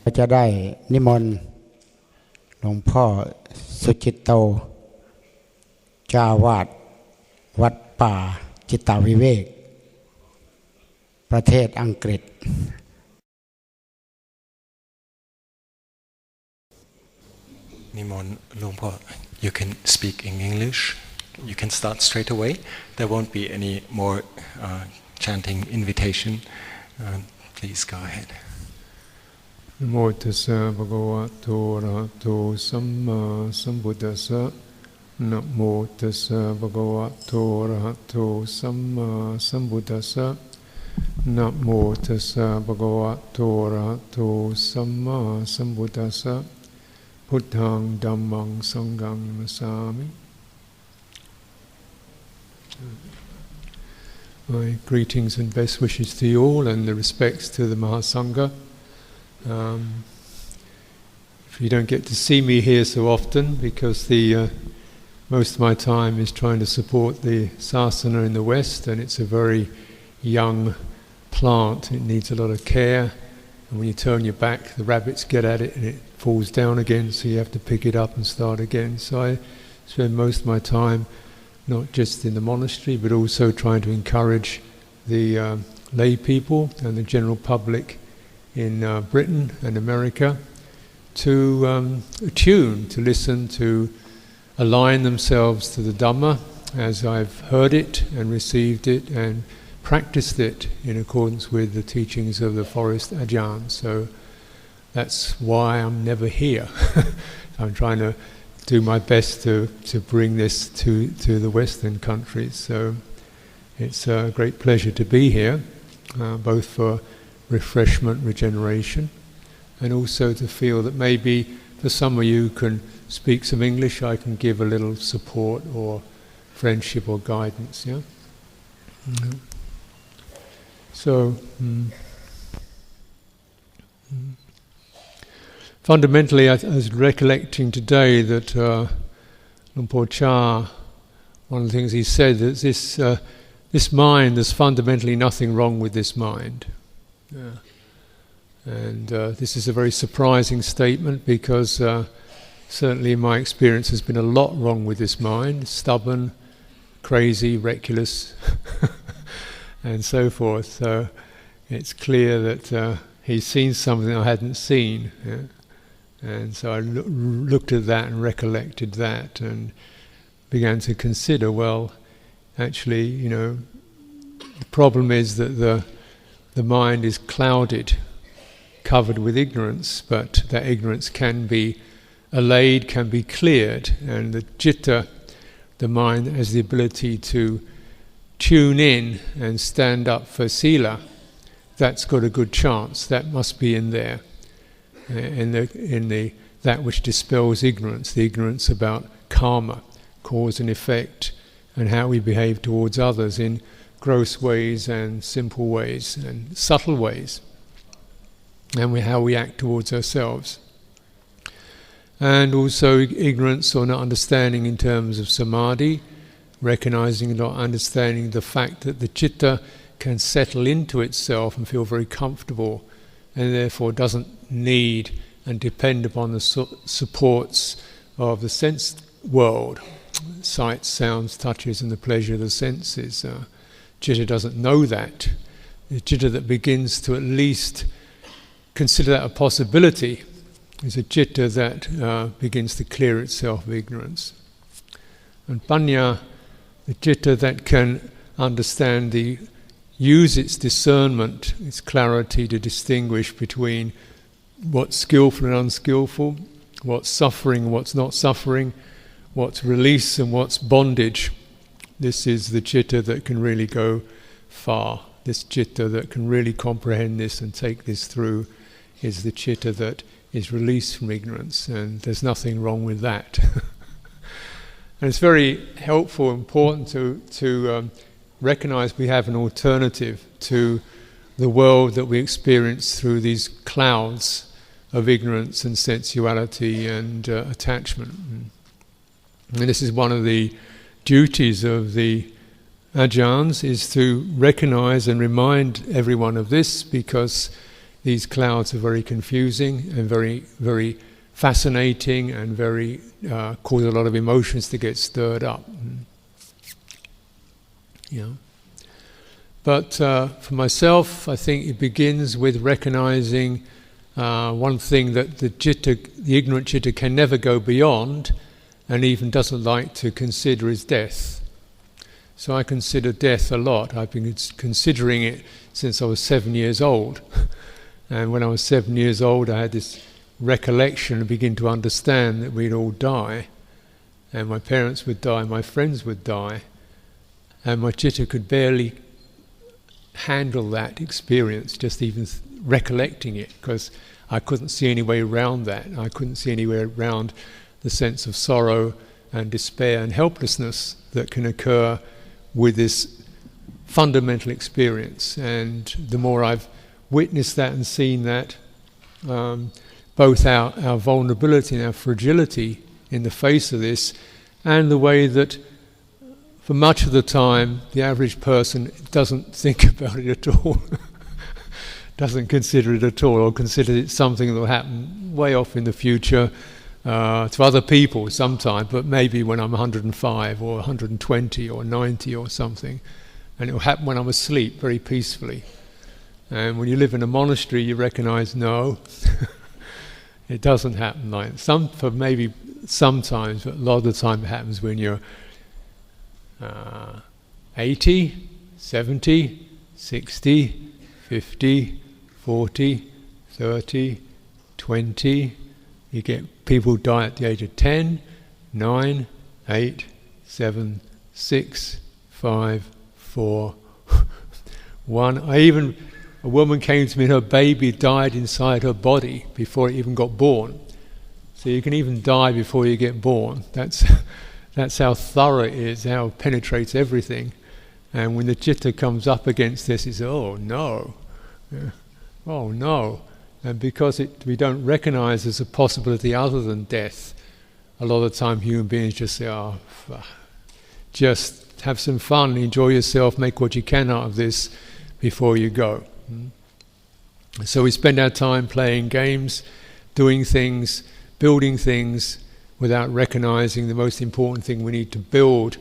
ก็จะได้นิมนต์หลวงพ่อสุจิตโตเจ้าอาวาสวัดป่าจิตตวิเวกประเทศอังกฤษนิมนต์หลวงพ่อ You can speak in English. You can start straight away. There won't be any more chanting invitation. Please go ahead. Namo tassa bhagavato arahato samma sambuddhassa. Namo tassa bhagavato arahato samma sambuddhassa. Namo tassa bhagavato arahato samma sambuddhassa. Buddhaṃ Dhammaṃ Saṅghaṃ Nassāmi. My greetings and best wishes to you all, and the respects to the Mahasangha. If you don't get to see me here so often, because most of my time is trying to support the sasana in the West, and it's a very young plant. It needs a lot of care, and when you turn your back, the rabbits get at it, and it falls down again, so you have to pick it up and start again. So I spend most of my time not just in the monastery, but also trying to encourage the lay people and the general public in Britain and America to attune, to listen, to align themselves to the Dhamma as I've heard it and received it and practiced it in accordance with the teachings of the forest Ajahn. So that's why I'm never here. I'm trying to do my best to bring this to the Western countries. So it's a great pleasure to be here, both for refreshment, regeneration, and also to feel that maybe for some of you who can speak some English, I can give a little support or friendship or guidance. Yeah. Mm-hmm. So. Fundamentally, I was recollecting today that Luang Por Chah, one of the things he said, that this mind, there's fundamentally nothing wrong with this mind. Yeah. And this is a very surprising statement because certainly in my experience there's been a lot wrong with this mind, stubborn, crazy, reckless, and so forth. So it's clear that he's seen something I hadn't seen. Yeah? And so I looked at that and recollected that and began to consider, well, actually, you know, the problem is that the mind is clouded, covered with ignorance, but that ignorance can be allayed, can be cleared, and the citta, the mind, has the ability to tune in and stand up for sila. That's got a good chance. That must be in there. In the that which dispels ignorance, the ignorance about karma, cause and effect, and how we behave towards others in gross ways and simple ways and subtle ways, and how we act towards ourselves. And also ignorance or not understanding in terms of samadhi, recognizing and not understanding the fact that the citta can settle into itself and feel very comfortable, and therefore doesn't need and depend upon the supports of the sense world, sights, sounds, touches, and the pleasure of the senses. Citta doesn't know that. The citta that begins to at least consider that a possibility is a citta that begins to clear itself of ignorance. And panya, the citta that can understand use its discernment, its clarity to distinguish between what's skillful and unskillful, what's suffering and what's not suffering, what's release and what's bondage. This is the citta that can really go far. This citta that can really comprehend this and take this through is the citta that is released from ignorance, and there's nothing wrong with that. And it's very helpful, important to recognize we have an alternative to the world that we experience through these clouds of ignorance and sensuality and attachment. And this is one of the duties of the Ajahns, is to recognize and remind everyone of this, because these clouds are very confusing and very, very fascinating and very cause a lot of emotions to get stirred up. But for myself, I think it begins with recognizing one thing that the ignorant citta can never go beyond, and even doesn't like to consider, is death. So I consider death a lot. I've been considering it since I was 7 years old. And when I was 7 years old, I had this recollection and begin to understand that we'd all die. And my parents would die, my friends would die. And my citta could barely handle that experience, just even recollecting it, because I couldn't see any way around that. I couldn't see any way around the sense of sorrow and despair and helplessness that can occur with this fundamental experience. And the more I've witnessed that and seen that, both our vulnerability and our fragility in the face of this, and the way that for much of the time the average person doesn't think about it at all, doesn't consider it at all, or considers it something that will happen way off in the future, to other people sometime, but maybe when I'm 105 or 120 or 90 or something, and it will happen when I'm asleep very peacefully. And when you live in a monastery, you recognize, no, it doesn't happen like that. For maybe sometimes, but a lot of the time it happens when you're 80, 70, 60, 50, 40, 30, 20. You get people die at the age of 10, 9, 8, 7, 6, 5, 4, 1. A woman came to me and her baby died inside her body before it even got born. So you can even die before you get born. That's how thorough it is, how it penetrates everything. And when the citta comes up against this, it's, oh no, oh no. And because we don't recognize there's a possibility other than death, a lot of the time human beings just say, oh, just have some fun, enjoy yourself, make what you can out of this before you go. So we spend our time playing games, doing things, building things, without recognizing the most important thing we need to build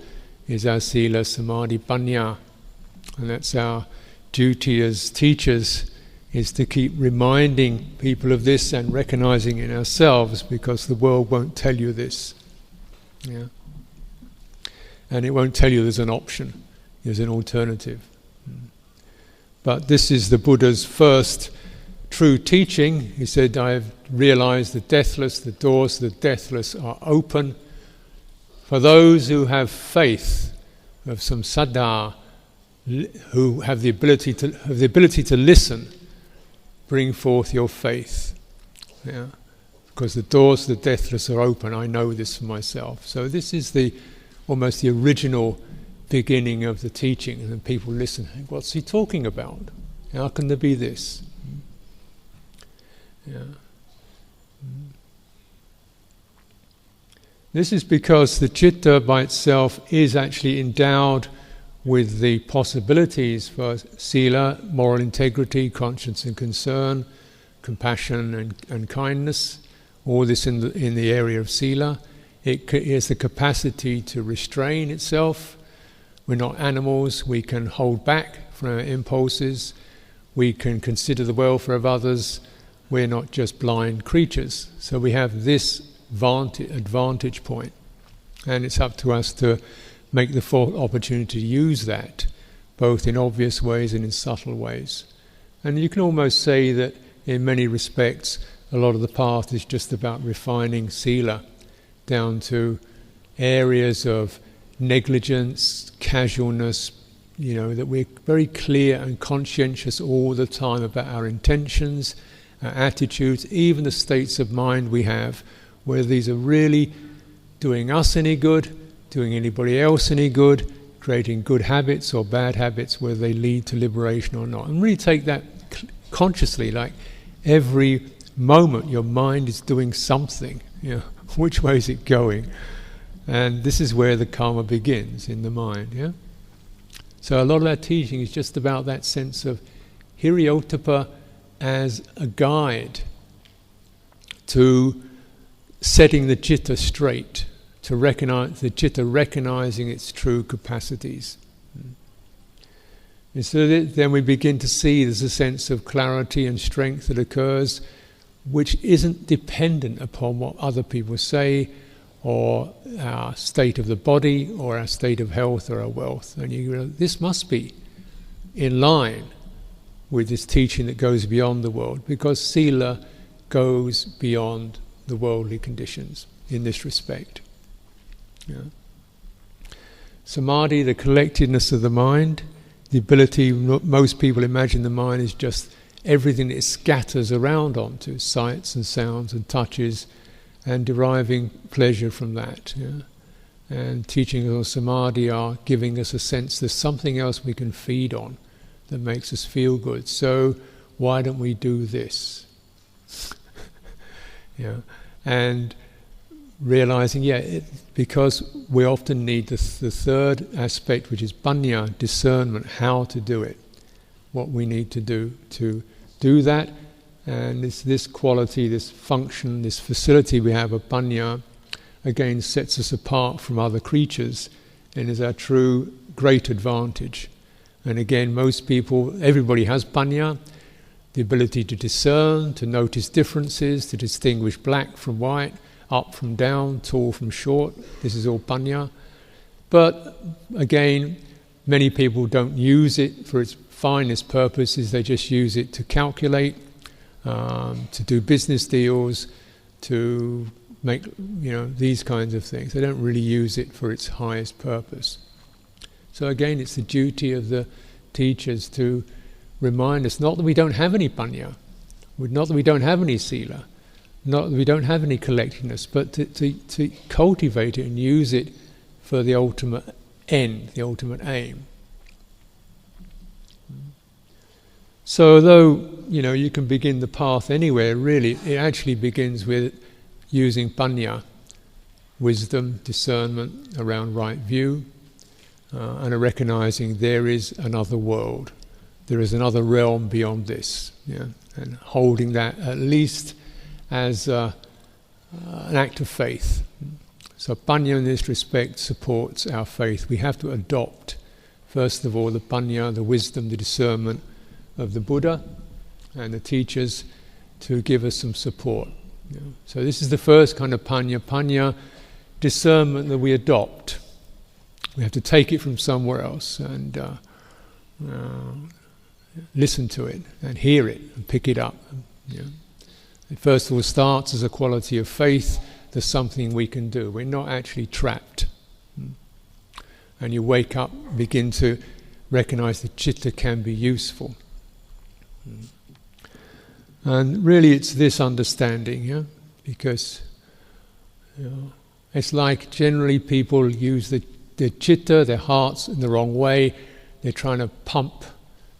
is our sila, samadhi, panya. And that's our duty as teachers, is to keep reminding people of this and recognizing it ourselves, because the world won't tell you this. Yeah. And it won't tell you there's an option, there's an alternative. But this is the Buddha's first true teaching. He said, I have realized the deathless, the doors to the deathless are open. For those who have faith, who have some saddha, who have the ability to listen, bring forth your faith. Yeah. Because the doors to the deathless are open. I know this for myself. So this is almost the original beginning of the teaching, and then people listen. What's he talking about? How can there be this? Yeah. This is because the citta by itself is actually endowed with the possibilities for sila, moral integrity, conscience and concern, compassion and kindness, all this in the area of sila. It has the capacity to restrain itself. We're not animals, we can hold back from our impulses, we can consider the welfare of others, we're not just blind creatures. So we have this advantage point, and it's up to us to make the full opportunity to use that, both in obvious ways and in subtle ways. And you can almost say that in many respects a lot of the path is just about refining sila down to areas of negligence, casualness, that we're very clear and conscientious all the time about our intentions, our attitudes, even the states of mind we have, whether these are really doing us any good, doing anybody else any good, creating good habits or bad habits, whether they lead to liberation or not. And really take that consciously, like every moment your mind is doing something, which way is it going? And this is where the karma begins, in the mind. Yeah. So a lot of our teaching is just about that sense of hiriyottapa as a guide to setting the citta straight, to recognize the citta recognizing its true capacities. And so then we begin to see there's a sense of clarity and strength that occurs, which isn't dependent upon what other people say, or our state of the body, or our state of health, or our wealth. And you realize this must be in line with this teaching that goes beyond the world, because sila goes beyond the worldly conditions in this respect. Yeah. Samadhi, the collectedness of the mind, the ability, most people imagine the mind is just everything that it scatters around onto, sights and sounds and touches, and deriving pleasure from that. Yeah? And teachings on samadhi are giving us a sense there's something else we can feed on that makes us feel good. So why don't we do this? Yeah, and realizing, because we often need the third aspect, which is panya, discernment, how to do it, what we need to do that. And it's this quality, this function, this facility we have of panya, again sets us apart from other creatures and is our true great advantage. And again, most people, everybody has panya, the ability to discern, to notice differences, to distinguish black from white, up from down, tall from short. This is all panya. But again, many people don't use it for its finest purposes. They just use it to calculate, to do business deals, to make these kinds of things. They don't really use it for its highest purpose. So again, it's the duty of the teachers to remind us, not that we don't have any panya, not that we don't have any sila, not that we don't have any collectedness, but to cultivate it and use it for the ultimate end, the ultimate aim. So although you can begin the path anywhere, really, it actually begins with using panya, wisdom, discernment around right view, and a recognizing there is another world, there is another realm beyond this, and holding that at least as an act of faith. So panya in this respect supports our faith. We have to adopt, first of all, the panya, the wisdom, the discernment of the Buddha and the teachers to give us some support. So this is the first kind of panya, discernment that we adopt. We have to take it from somewhere else and listen to it and hear it and pick it up. It first of all starts as a quality of faith. There's something we can do. We're not actually trapped. And you wake up, begin to recognize that citta can be useful. And really it's this understanding, because it's like generally people use their citta, their hearts, in the wrong way. They're trying to pump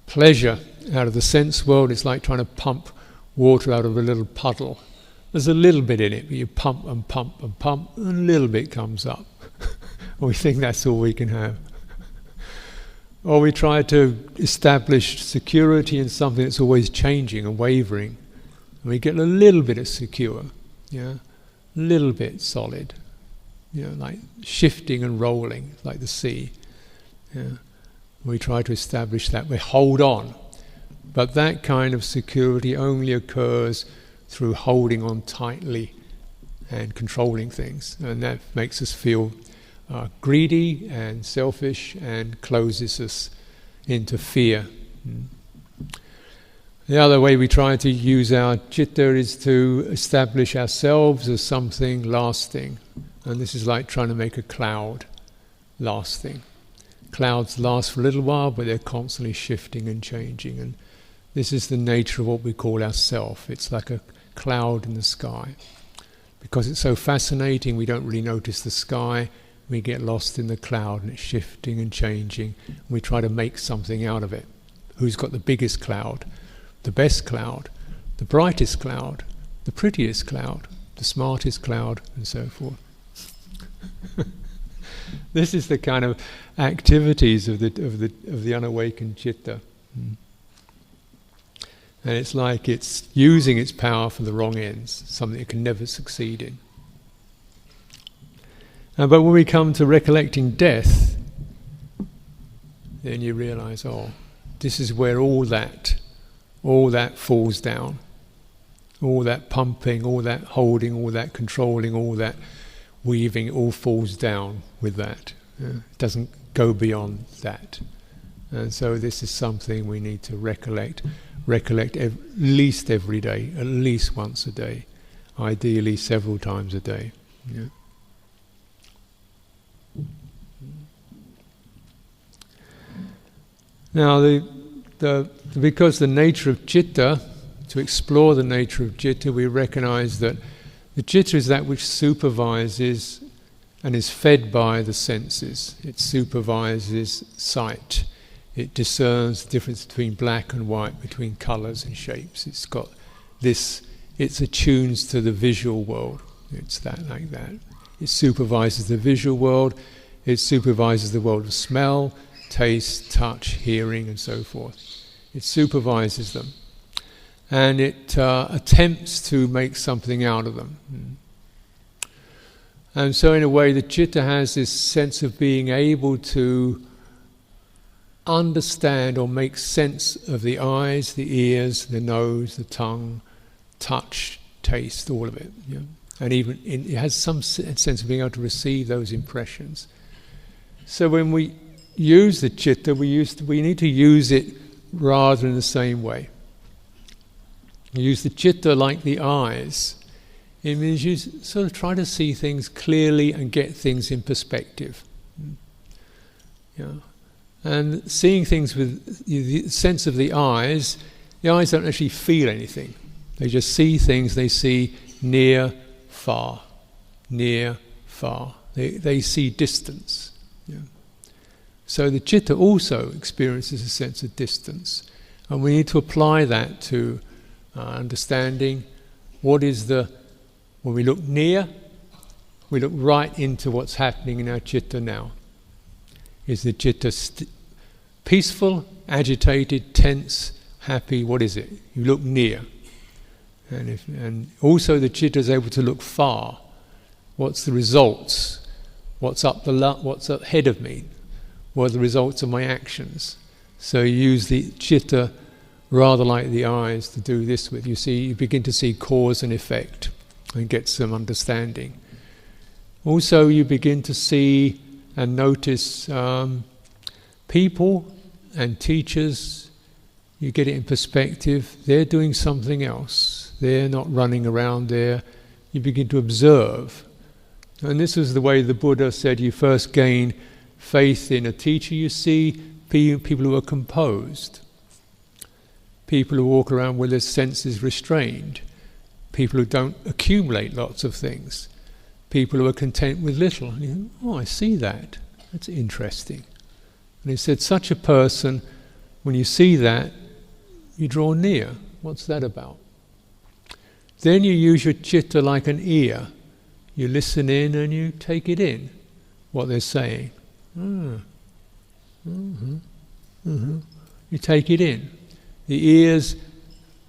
pleasure out of the sense world. It's like trying to pump water out of a little puddle. There's a little bit in it, but you pump and pump and pump, and a little bit comes up. We think that's all we can have. Or we try to establish security in something that's always changing and wavering. And we get a little bit of secure, a little bit solid, like shifting and rolling, like the sea. We try to establish that. We hold on. But that kind of security only occurs through holding on tightly and controlling things. And that makes us feel greedy and selfish and closes us into fear. The other way we try to use our citta is to establish ourselves as something lasting. And this is like trying to make a cloud lasting. Clouds last for a little while, but they're constantly shifting and changing. And this is the nature of what we call ourself. It's like a cloud in the sky. Because it's so fascinating, we don't really notice the sky. We get lost in the cloud, and it's shifting and changing. And we try to make something out of it. Who's got the biggest cloud? The best cloud? The brightest cloud? The prettiest cloud? The smartest cloud? And so forth. This is the kind of activities of the unawakened citta. And it's like it's using its power for the wrong ends, something it can never succeed in. But when we come to recollecting death, then you realize, oh, this is where all that falls down. All that pumping, all that holding, all that controlling, all that weaving, it all falls down with that. It doesn't go beyond that. And so this is something we need to recollect at least every day, at least once a day, ideally several times a day. Yeah. Now, because the nature of citta, to explore the nature of citta, we recognize that the citta is that which supervises and is fed by the senses. It supervises sight. It discerns the difference between black and white, between colours and shapes. It's got this, it's attuned to the visual world. It's that, like that. It supervises the visual world. It supervises the world of smell, taste, touch, hearing, and so forth. It supervises them. And it attempts to make something out of them. And so in a way, the citta has this sense of being able to understand or make sense of the eyes, the ears, the nose, the tongue, touch, taste, all of it. Yeah? And even it has some sense of being able to receive those impressions. So when we use the citta, we need to use it rather in the same way. You use the citta like the eyes. It means you sort of try to see things clearly and get things in perspective. Yeah. And seeing things with the sense of the eyes don't actually feel anything. They just see things, they see near, far. They see distance. Yeah. So the citta also experiences a sense of distance. And we need to apply that to understanding what is when we look near, we look right into what's happening in our citta now. Is the citta peaceful, agitated, tense, happy? What is it? You look near. And also the citta is able to look far. What's the results? What's ahead of me? What are the results of my actions? So you use the citta rather like the eyes to do this with. You begin to see cause and effect and get some understanding. Also you begin to see and notice people and teachers. You get it in perspective. They're doing something else. They're not running around there. You begin to observe. And this is the way the Buddha said you first gain faith in a teacher. You see people who are composed. People who walk around with their senses restrained. People who don't accumulate lots of things. People who are content with little. And you think, oh, I see that. That's interesting. And he said, such a person, when you see that, you draw near. What's that about? Then you use your citta like an ear. You listen in and you take it in, what they're saying. You take it in. The ears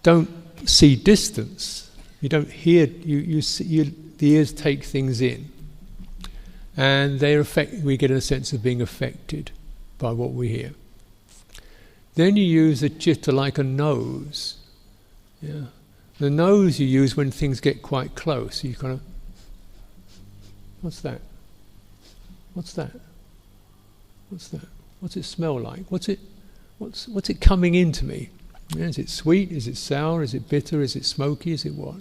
don't see distance. You don't hear. The ears take things in, and we get a sense of being affected by what we hear. Then you use the citta like a nose. Yeah. The nose you use when things get quite close. You kind of, what's that? What's that? What's that? What's it smell like? What's it coming into me? Yeah, is it sweet? Is it sour? Is it bitter? Is it smoky? Is it what?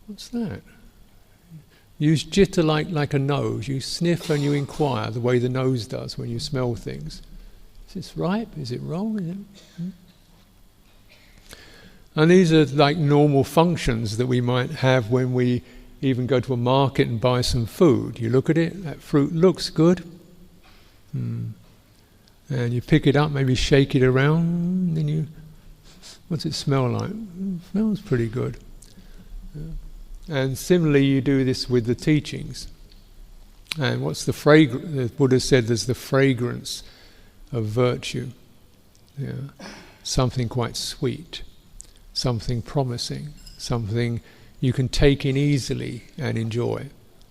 What's that? Use citta like a nose. You sniff and you inquire the way the nose does when you smell things. Is this ripe? Is it wrong? And these are like normal functions that we might have when we even go to a market and buy some food. You look at it, that fruit looks good. And you pick it up, maybe shake it around, and what's it smell like? It smells pretty good. Yeah. And similarly, you do this with the teachings. And what's the fragrance? The Buddha said there's the fragrance of virtue. Yeah. something quite sweet, something promising, something you can take in easily and enjoy,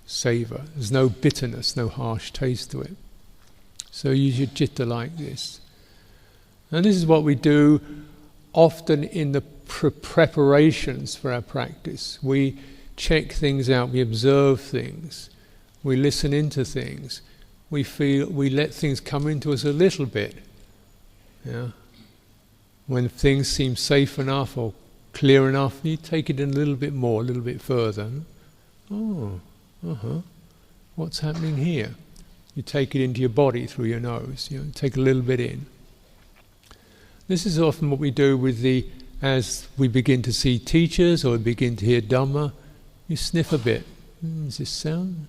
savor. There's no bitterness, no harsh taste to it. So use your citta like this. And this is what we do often in the preparations for our practice. We check things out, we observe things, we listen into things, we let things come into us a little bit. Yeah. When things seem safe enough or clear enough, you take it in a little bit more, a little bit further. Oh, what's happening here? You take it into your body through your nose, take a little bit in. This is often what we do as we begin to see teachers or begin to hear Dhamma, you sniff a bit. Is this sound?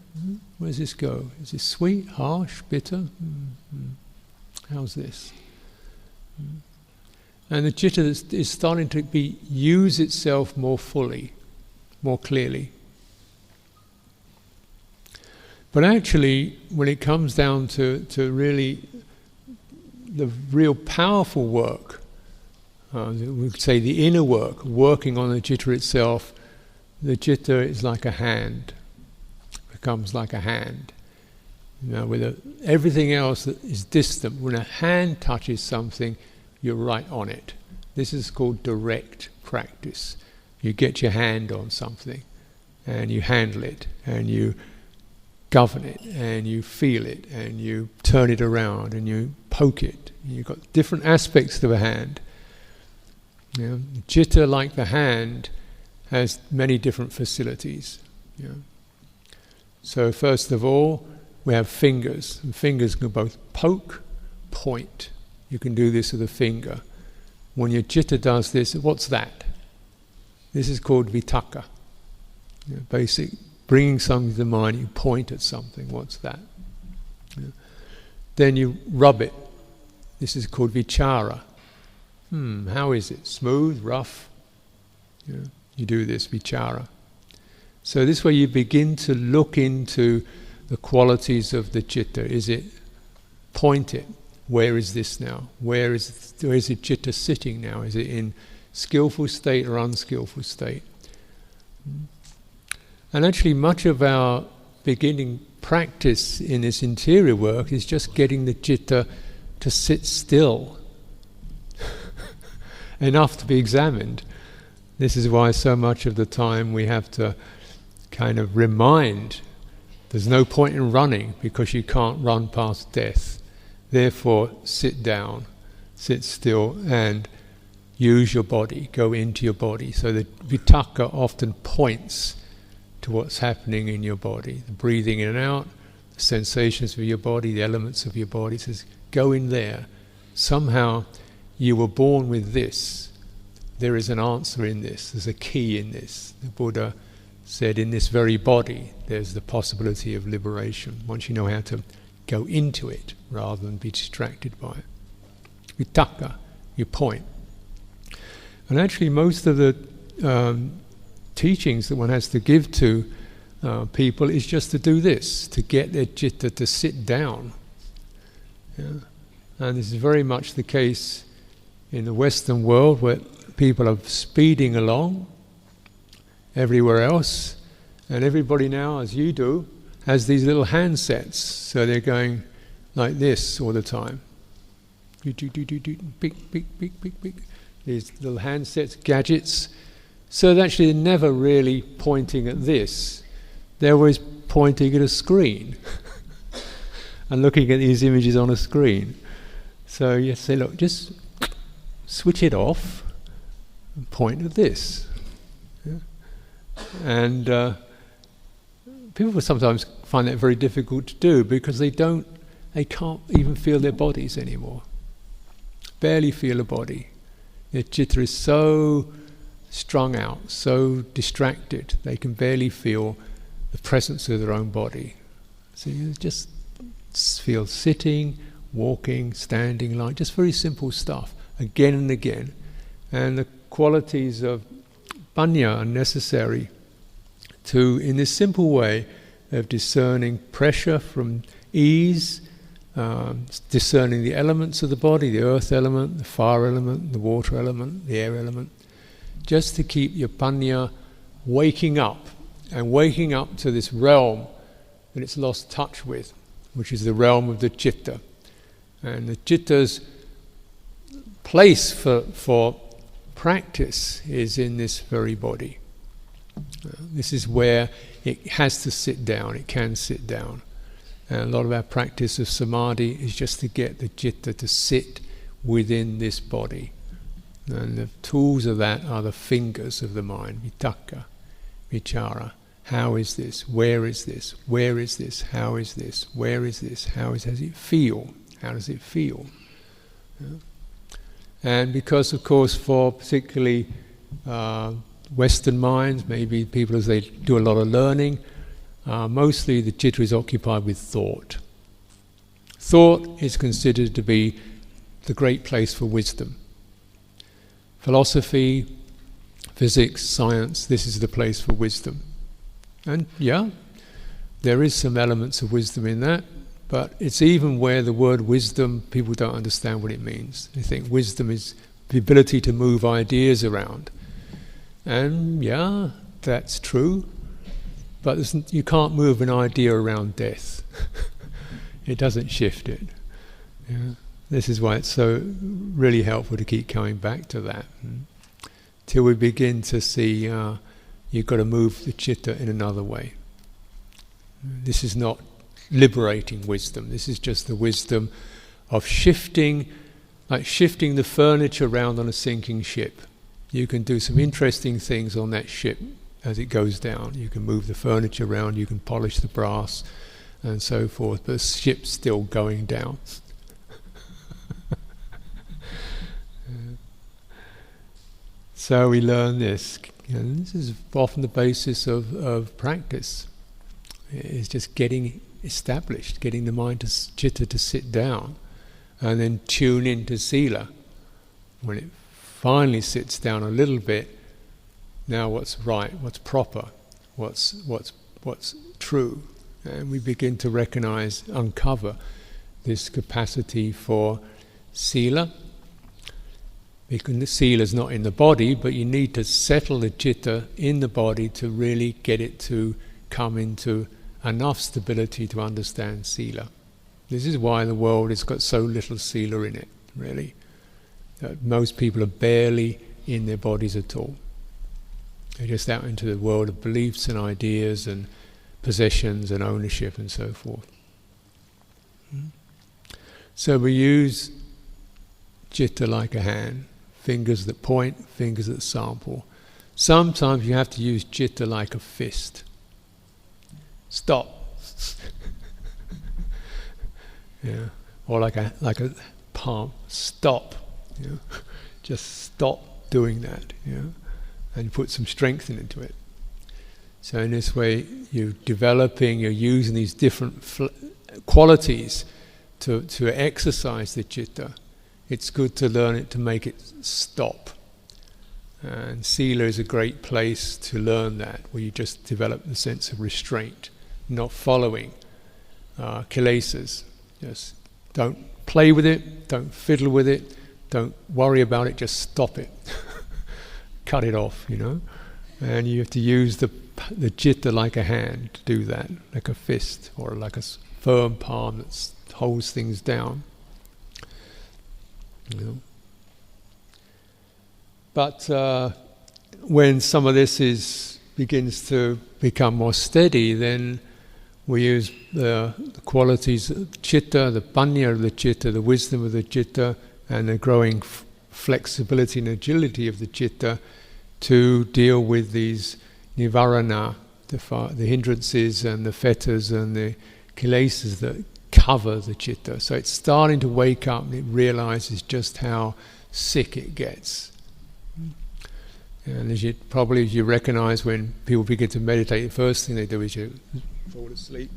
Where does this go? Is this sweet, harsh, bitter? How's this? And the citta is starting to use itself more fully, more clearly. But actually, when it comes down to really the real powerful work, we could say the inner work, working on the citta itself, the citta is like a hand, becomes like a hand. Everything else that is distant, when a hand touches something, you're right on it. This is called direct practice. You get your hand on something and you handle it and you govern it and you feel it and you turn it around and you poke it. You've got different aspects to a hand. Citta, like the hand, has many different facilities. So first of all, we have fingers. And fingers can both poke, point. You can do this with a finger. When your citta does this, what's that? This is called vitakka. Basic, bringing something to the mind, you point at something, what's that? Then you rub it. This is called vichara. How is it? Smooth, rough? You do this, vichara. So this way you begin to look into the qualities of the citta. Is it, point it. Where is this now? Where is the citta sitting now? Is it in skillful state or unskillful state? And actually much of our beginning practice in this interior work is just getting the citta to sit still enough to be examined. This is why so much of the time we have to kind of remind there's no point in running because you can't run past death. Therefore, sit down, sit still, and use your body, go into your body. So the vitakka often points to what's happening in your body, the breathing in and out, the sensations of your body, the elements of your body. It says, go in there. Somehow you were born with this. There is an answer in this. There's a key in this. The Buddha said, in this very body, there's the possibility of liberation. Once you know how to go into it rather than be distracted by it. Vitakka, you point. And actually most of the teachings that one has to give to people is just to do this, to get their citta to sit down. And this is very much the case in the Western world where people are speeding along everywhere else, and everybody now, as you do, has these little handsets, so they're going like this all the time. These little handsets, gadgets. So actually they're never really pointing at this. They're always pointing at a screen and looking at these images on a screen. So you say, look, just switch it off and point at this. And people sometimes find that very difficult to do because they can't even feel their bodies anymore. Barely feel a body. Their citta is so strung out, so distracted, they can barely feel the presence of their own body. So you just feel sitting, walking, standing, lying, just very simple stuff, again and again. And the qualities of panya are necessary to, in this simple way of discerning pressure from ease discerning the elements of the body, the earth element, the fire element, the water element, the air element, just to keep your panya waking up to this realm that it's lost touch with, which is the realm of the citta. And the citta's place for practice is in this very body. This is where it has to sit down, it can sit down. And a lot of our practice of samadhi is just to get the citta to sit within this body. And the tools of that are the fingers of the mind, vitakka, vichara. How is this? Where is this? Where is this? How is this? Where is this? How does it feel? How does it feel? Yeah. And because, of course, for particularly Western minds, maybe people as they do a lot of learning, mostly the citta is occupied with thought. Thought is considered to be the great place for wisdom. Philosophy, physics, science, this is the place for wisdom. And yeah, there is some elements of wisdom in that, but it's even where the word wisdom, people don't understand what it means. They think wisdom is the ability to move ideas around. And yeah, that's true, but you can't move an idea around death. It doesn't shift it. Yeah. This is why it's so really helpful to keep coming back to that. Till we begin to see you've got to move the citta in another way. This is not liberating wisdom. This is just the wisdom of shifting, like shifting the furniture around on a sinking ship. You can do some interesting things on that ship as it goes down. You can move the furniture around, you can polish the brass and so forth, but the ship's still going down. So we learn this, and this is often the basis of practice. It's just getting established, getting the mind citta to sit down, and then tune into sila. When it finally sits down a little bit, now what's right, what's proper, what's true, and we begin to recognize, uncover this capacity for sila. Because the sila is not in the body, but you need to settle the citta in the body to really get it to come into enough stability to understand sila. This is why the world has got so little sila in it, really. Most people are barely in their bodies at all. They're just out into the world of beliefs and ideas and possessions and ownership and so forth. So we use citta like a hand. Fingers that point, fingers that sample. Sometimes you have to use citta like a fist. Stop. Yeah. Or like a palm. Stop. You know? Just stop doing that. You know? And put some strength into it. So in this way, you're using these different qualities to exercise the citta. It's good to learn it to make it stop. And sila is a great place to learn that, where you just develop the sense of restraint, not following kilesas. Just don't play with it, don't fiddle with it, don't worry about it, just stop it. Cut it off, you know. And you have to use the citta like a hand to do that, like a fist or like a firm palm that holds things down. You know. But when some of this begins to become more steady, then we use the qualities of citta, the panya of the citta, the wisdom of the citta, and the growing flexibility and agility of the citta to deal with these nivarana, the hindrances and the fetters and the kilesas that cover the citta. So it's starting to wake up and it realizes just how sick it gets. And as you recognize when people begin to meditate, the first thing they do is you fall asleep,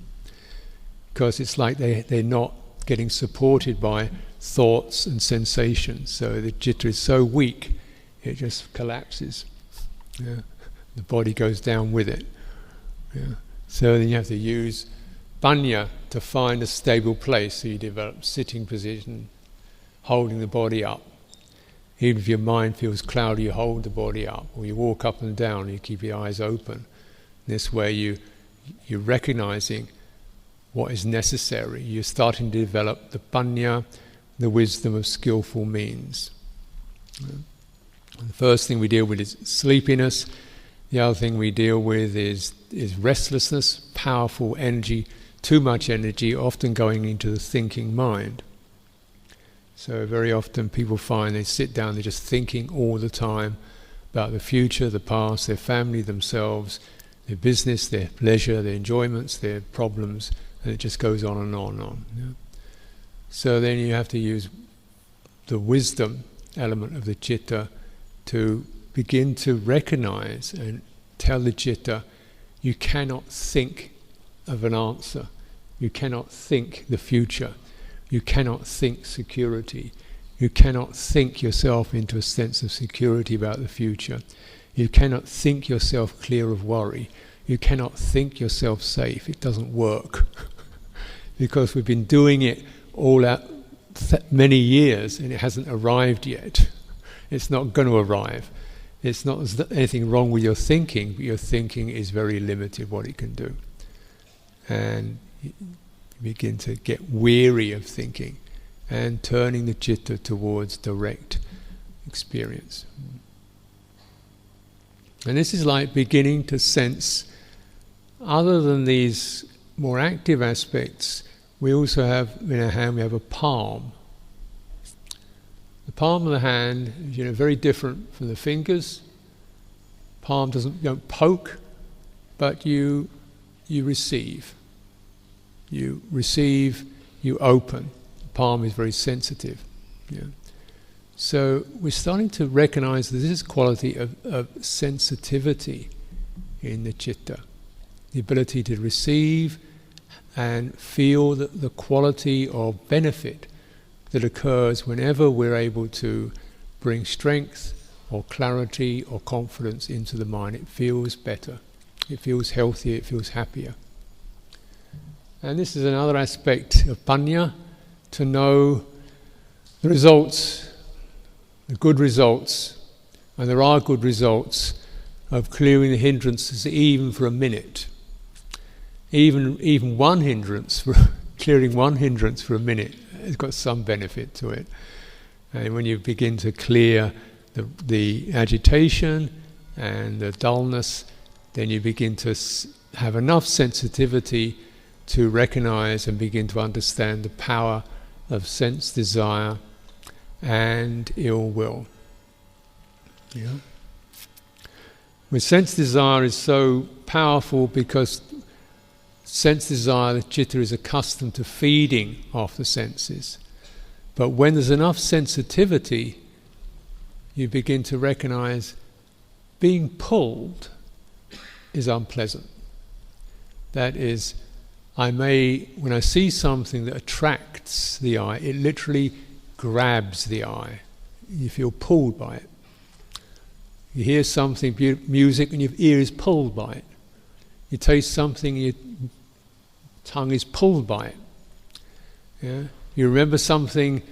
because it's like they're not getting supported by thoughts and sensations. So the citta is so weak, it just collapses. Yeah. The body goes down with it. Yeah. So then you have to use panya to find a stable place. So you develop sitting position, holding the body up. Even if your mind feels cloudy, you hold the body up, or you walk up and down, you keep your eyes open. This way you're recognizing what is necessary. You're starting to develop the panya, the wisdom of skillful means. The first thing we deal with is sleepiness. The other thing we deal with is restlessness, powerful energy, too much energy, often going into the thinking mind. So very often people find they sit down, they're just thinking all the time about the future, the past, their family, themselves, their business, their pleasure, their enjoyments, their problems, and it just goes on and on and on. Yeah? So then you have to use the wisdom element of the citta to begin to recognize and tell the citta, you cannot think of an answer, you cannot think the future, you cannot think security, you cannot think yourself into a sense of security about the future, you cannot think yourself clear of worry, you cannot think yourself safe. It doesn't work because we've been doing it all out many years and it hasn't arrived yet. It's not going to arrive. It's not anything wrong with your thinking, but your thinking is very limited what it can do. And you begin to get weary of thinking and turning the citta towards direct experience. And this is like beginning to sense, other than these more active aspects, we also have in our hand, we have a palm. The palm of the hand is very different from the fingers. Palm don't poke, but you receive. You receive, you open. The palm is very sensitive. Yeah. So we're starting to recognize that this is quality of sensitivity in the citta. The ability to receive and feel the quality of benefit that occurs whenever we're able to bring strength or clarity or confidence into the mind. It feels better, it feels healthier, it feels happier. And this is another aspect of panya, to know the results, the good results, and there are good results of clearing the hindrances even for a minute. Even one hindrance, clearing one hindrance for a minute has got some benefit to it. And when you begin to clear the agitation and the dullness, then you begin to have enough sensitivity to recognize and begin to understand the power of sense desire and ill will. Yeah. With sense desire is so powerful because sense desire, the citta is accustomed to feeding off the senses. But when there's enough sensitivity, you begin to recognize being pulled is unpleasant. That is, when I see something that attracts the eye, it literally grabs the eye. You feel pulled by it. You hear something, music, and your ear is pulled by it. You taste something, your tongue is pulled by it. Yeah? You remember something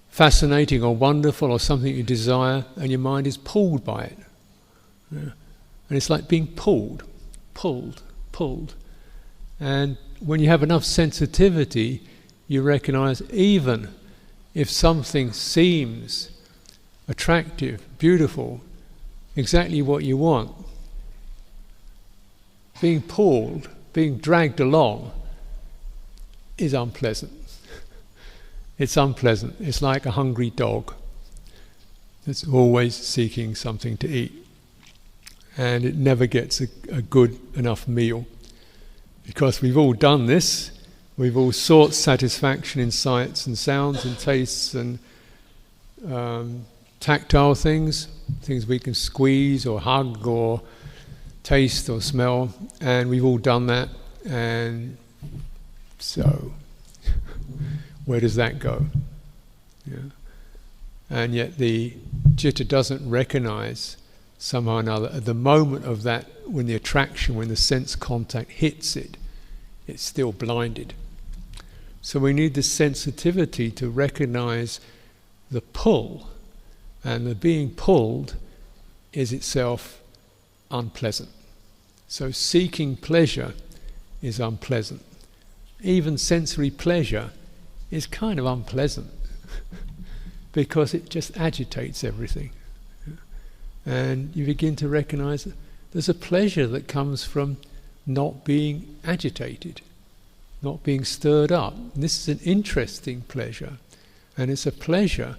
fascinating or wonderful or something you desire, and your mind is pulled by it. Yeah? And it's like being pulled. And when you have enough sensitivity, you recognize even if something seems attractive, beautiful, exactly what you want, being pulled, being dragged along is unpleasant. It's unpleasant. It's like a hungry dog that's always seeking something to eat. And it never gets a good enough meal. Because we've all done this. We've all sought satisfaction in sights and sounds and tastes and tactile things we can squeeze or hug or taste or smell, and we've all done that. And so where does that go? Yeah. And yet the citta doesn't recognize somehow or another at the moment of that, when the attraction, when the sense contact hits it, it's still blinded. So we need the sensitivity to recognize the pull, and the being pulled is itself unpleasant. So seeking pleasure is unpleasant. Even sensory pleasure is kind of unpleasant because it just agitates everything. And you begin to recognize that there's a pleasure that comes from not being agitated, not being stirred up. And this is an interesting pleasure, and it's a pleasure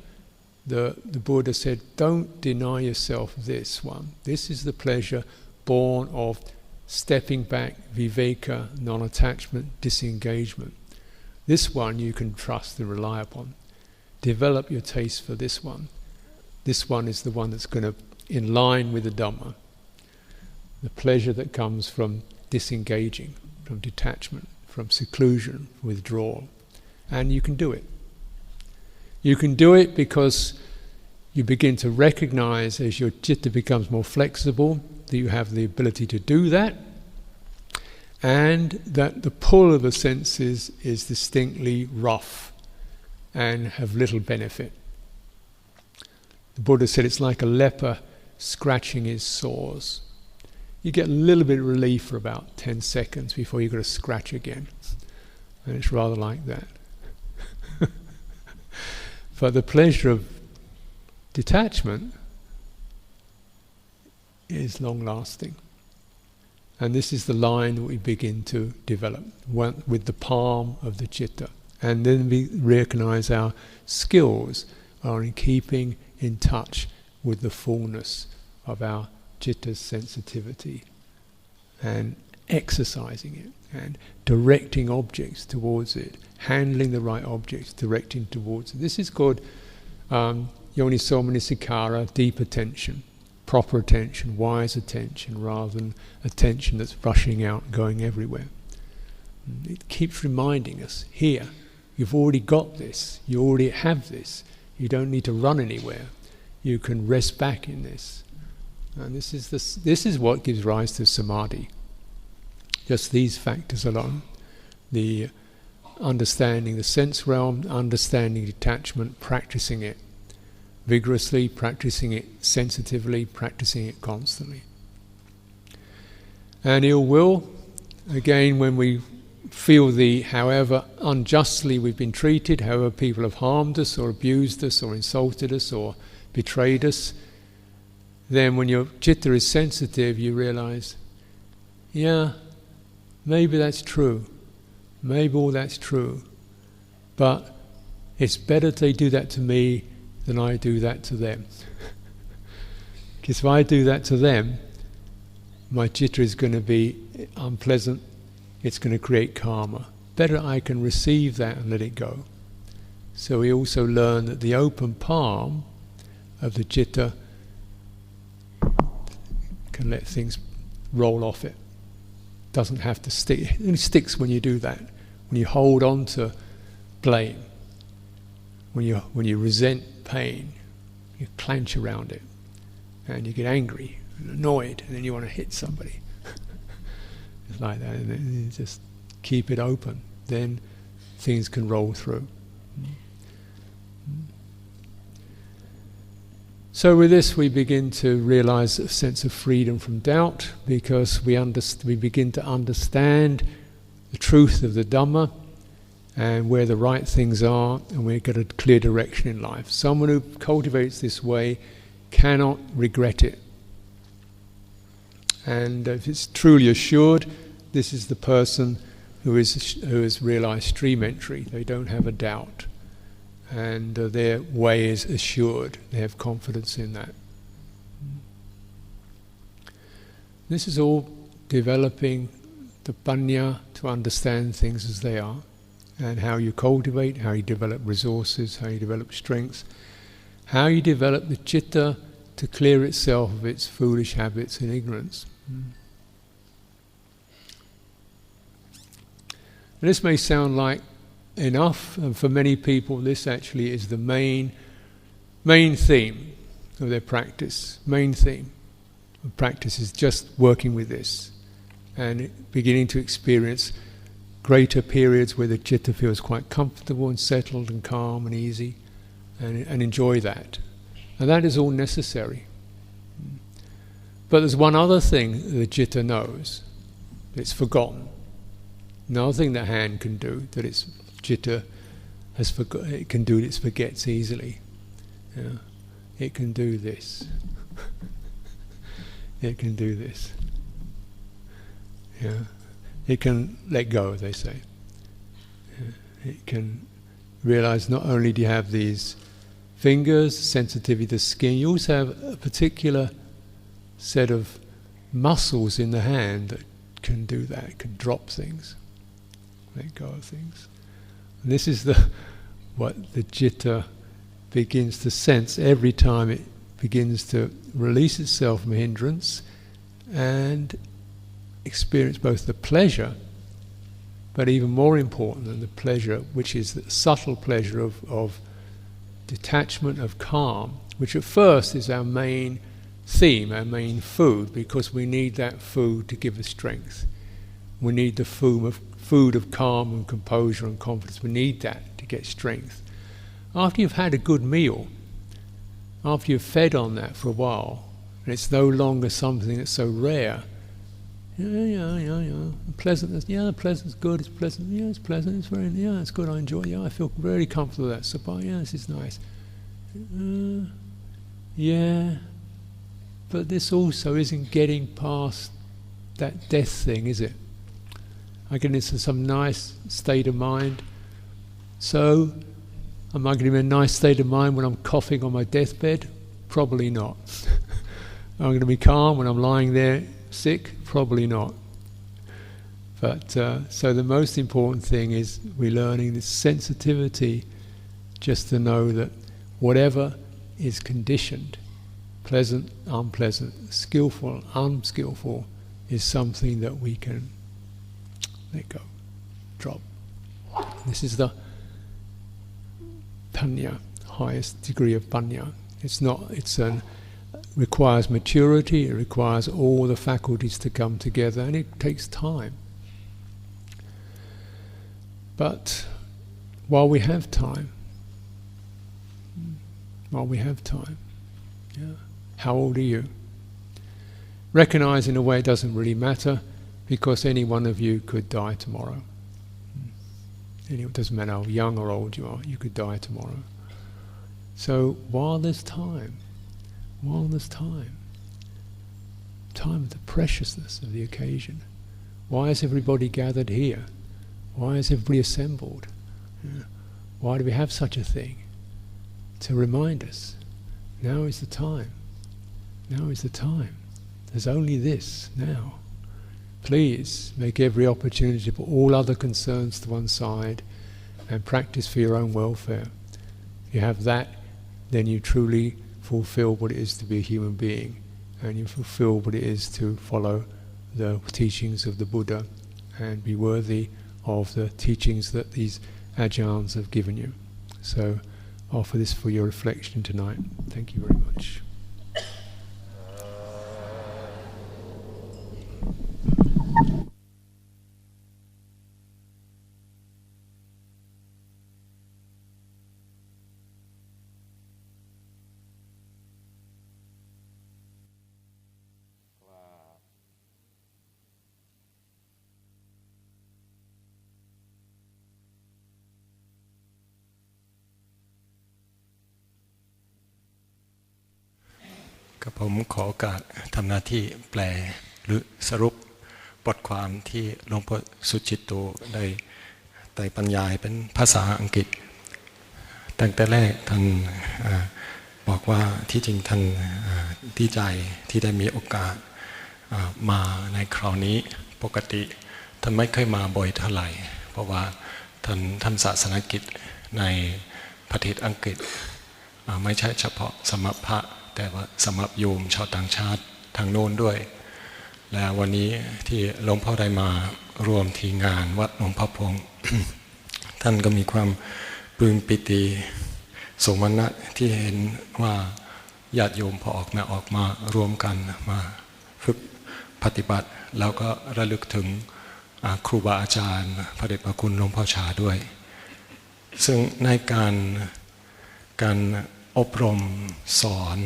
that the Buddha said, don't deny yourself this one. This is the pleasure born of stepping back, viveka, non-attachment, disengagement. This one you can trust and rely upon. Develop your taste for this one. This one is the one that's going to, in line with the Dhamma, the pleasure that comes from disengaging, from detachment, from seclusion, withdrawal. And you can do it. You can do it because you begin to recognize, as your citta becomes more flexible, that you have the ability to do that, and that the pull of the senses is distinctly rough and have little benefit. The Buddha said it's like a leper scratching his sores. You get a little bit of relief for about 10 seconds before you've got to scratch again. And it's rather like that. But the pleasure of detachment is long-lasting. And this is the line that we begin to develop with the palm of the citta. And then we recognize our skills are in keeping in touch with the fullness of our citta's sensitivity and exercising it and directing objects towards it, handling the right objects, directing towards it. This is called Yoniso Manasikara, deep attention, proper attention, wise attention, rather than attention that's rushing out and going everywhere. It keeps reminding us, here, you've already got this, you already have this, you don't need to run anywhere, you can rest back in this. And this is what gives rise to samadhi. Just these factors alone. The understanding the sense realm, understanding detachment, practicing it vigorously, practicing it sensitively, practicing it constantly. And ill will, again, when we feel however unjustly we've been treated, however people have harmed us or abused us or insulted us or betrayed us, then when your citta is sensitive, you realize, yeah, maybe that's true. Maybe all that's true. But it's better they do that to me than I do that to them. Because if I do that to them, my citta is going to be unpleasant. It's going to create karma. Better I can receive that and let it go. So we also learn that the open palm of the citta can let things roll off it. Doesn't have to stick. It only sticks when you do that. When you hold on to blame. When you resent pain, you clench around it, and you get angry and annoyed, and then you want to hit somebody. It's like that, and then you just keep it open. Then things can roll through. So with this we begin to realize a sense of freedom from doubt, because we begin to understand the truth of the Dhamma and where the right things are, and we get a clear direction in life. Someone who cultivates this way cannot regret it. And if it's truly assured, this is the person who has realized stream entry. They don't have a doubt. And their way is assured. They have confidence in that. This is all developing the panya to understand things as they are, and how you cultivate, how you develop resources, how you develop strength, how you develop the citta to clear itself of its foolish habits and ignorance. And this may sound like enough, and for many people this actually is the main theme of their practice. Main theme of practice is just working with this and beginning to experience greater periods where the citta feels quite comfortable and settled and calm and easy, and enjoy that. And that is all necessary. But there's one other thing the citta knows. It's forgotten. Another thing the hand can do that its citta has forgotten, it can do, it forgets easily. Yeah. It can do this. It can do this. Yeah. It can let go, they say. Yeah. It can realize not only do you have these fingers, sensitivity to the skin, you also have a particular set of muscles in the hand that can do that, can drop things, let go of things. And this is what the citta begins to sense every time it begins to release itself from hindrance and experience both the pleasure, but even more important than the pleasure, which is the subtle pleasure of detachment, of calm, which at first is our main theme, our main food, because we need that food to give us strength. We need the food of calm and composure and confidence. We need that to get strength. After you've had a good meal, after you've fed on that for a while, and it's no longer something that's so rare, pleasantness, the pleasantness, good, it's pleasant, it's pleasant, it's very, it's good, I enjoy it, I feel very comfortable with that, so this is nice. But this also isn't getting past that death thing, is it? I get into some nice state of mind. So, am I going to be in a nice state of mind when I'm coughing on my deathbed? Probably not. Am I going to be calm when I'm lying there sick? Probably not. But so the most important thing is we're learning this sensitivity, just to know that whatever is conditioned, pleasant, unpleasant, skillful, unskillful, is something that we can let go, drop. This is the panya, highest degree of panya. Requires maturity, it requires all the faculties to come together, and it takes time. But while we have time, how old are you? Recognize in a way it doesn't really matter, because any one of you could die tomorrow. It doesn't matter how young or old you are, you could die tomorrow. So while there's time, of the preciousness of the occasion. Why is everybody gathered here? Why is everybody assembled? Why do we have such a thing? To remind us, now is the time. Now is the time. There's only this now. Please make every opportunity to put all other concerns to one side and practice for your own welfare. If you have that, then you truly fulfill what it is to be a human being, and you fulfill what it is to follow the teachings of the Buddha and be worthy of the teachings that these Ajahns have given you. So offer this for your reflection tonight. Thank you very much.ผมขอโอกาสทำหน้าที่แปลหรือสรุปบทความที่หลวงพ่อสุจิตโตได้ไต่บรรยายเป็นภาษาอังกฤษตั้งแต่แรกท่านบอกว่าที่จริงท่านดีใจที่ได้มีโอกาสมาในคราวนี้ปกติท่านไม่เคยมาบ่อยเท่าไหร่เพราะว่าท่านทำศาสนกิจในประเทศอังกฤษไม่ใช่เฉพาะสมณพระแต่ว่าสำหรับโยมชาวต่างชาติทางโน้นด้วยและวันนี้ที่หลวงพ่อได้มารวมที่งานวัดหลวงพ่อพวง ท่านก็มีความปลื้มปิติสมนัตที่เห็นว่าญาติโยมพอออกมารวมกันมาฝึกปฏิบัติแล้วก็ระลึกถึง ครูบาอาจารย์พระเดชพระคุณหลวงพ่อชาด้วยซึ่งในการอบรมสอน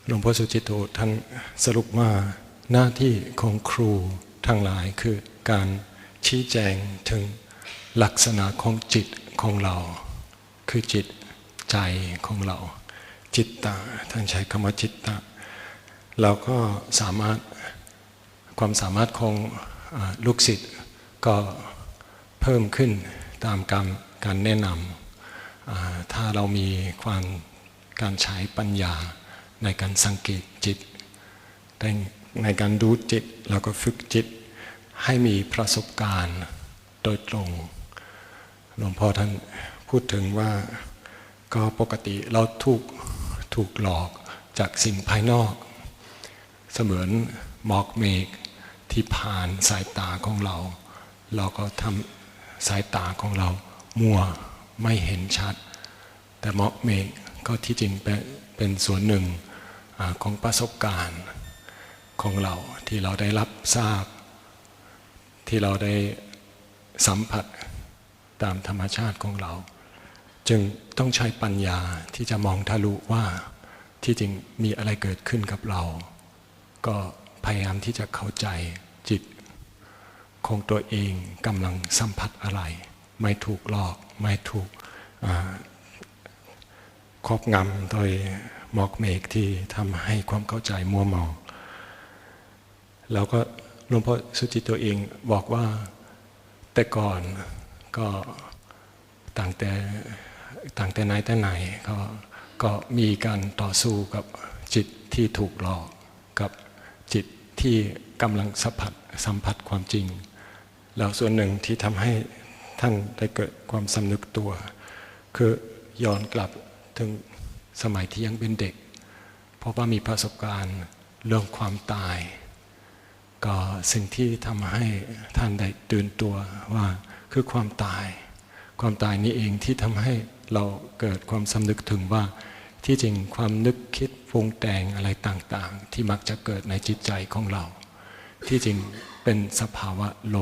หลวงพ่อสุจิตโตท่านสรุปว่าหน้าที่ของครูทั้งหลายคือการชี้แจงถึงลักษณะของจิตของเราคือจิตใจของเราจิตตะท่านใช้คำว่าจิตตะเราก็ความสามารถของลูกศิษย์ก็เพิ่มขึ้นตามการแนะนำถ้าเรามีการใช้ปัญญาในการสังเกตจิตในการดูจิตเราก็ฝึกจิตให้มีประสบการณ์โดยตรงหลวงพ่อท่านพูดถึงว่าก็ปกติเราถูกหลอกจากสิ่งภายนอกเสมือนหมอกเมฆที่ผ่านสายตาของเราก็ทำสายตาของเรามัวไม่เห็นชัดแต่หมอกเมฆก็ที่จริงเป็นส่วนหนึ่งของประสบการณ์ของเราที่เราได้รับทราบที่เราได้สัมผัสตามธรรมชาติของเราจึงต้องใช้ปัญญาที่จะมองทะลุว่าที่จริงมีอะไรเกิดขึ้นกับเราก็พยายามที่จะเข้าใจจิตของตัวเองกำลังสัมผัสอะไรไม่ถูกหลอกไม่ถูกครอบงำโดยหมอกเมฆที่ทำให้ความเข้าใจมัวเมาแล้วก็หลวงพ่อสุจิตตัวเองบอกว่าแต่ก่อนก็ต่างแต่ไหนแต่ไหนก็มีการต่อสู้กับจิตที่ถูกหลอกกับจิตที่กำลังสัมผัสความจริงแล้วส่วนหนึ่งที่ทำให้ท่านได้เกิดความสำนึกตัวคือย้อนกลับถึงสมัยที่ยังเป็นเด็กเพราะว่ามีประสบการณ์เรื่องความตายก็สิ่งที่ทำให้ท่านได้ตื่นตัวว่าคือความตายนี้เองที่ทำให้เราเกิดความสำนึกถึงว่าที่จริงความนึกคิดปรุงแต่งอะไรต่างๆที่มักจะเกิดในจิตใจของเราที่จริงเป็นสภาวะห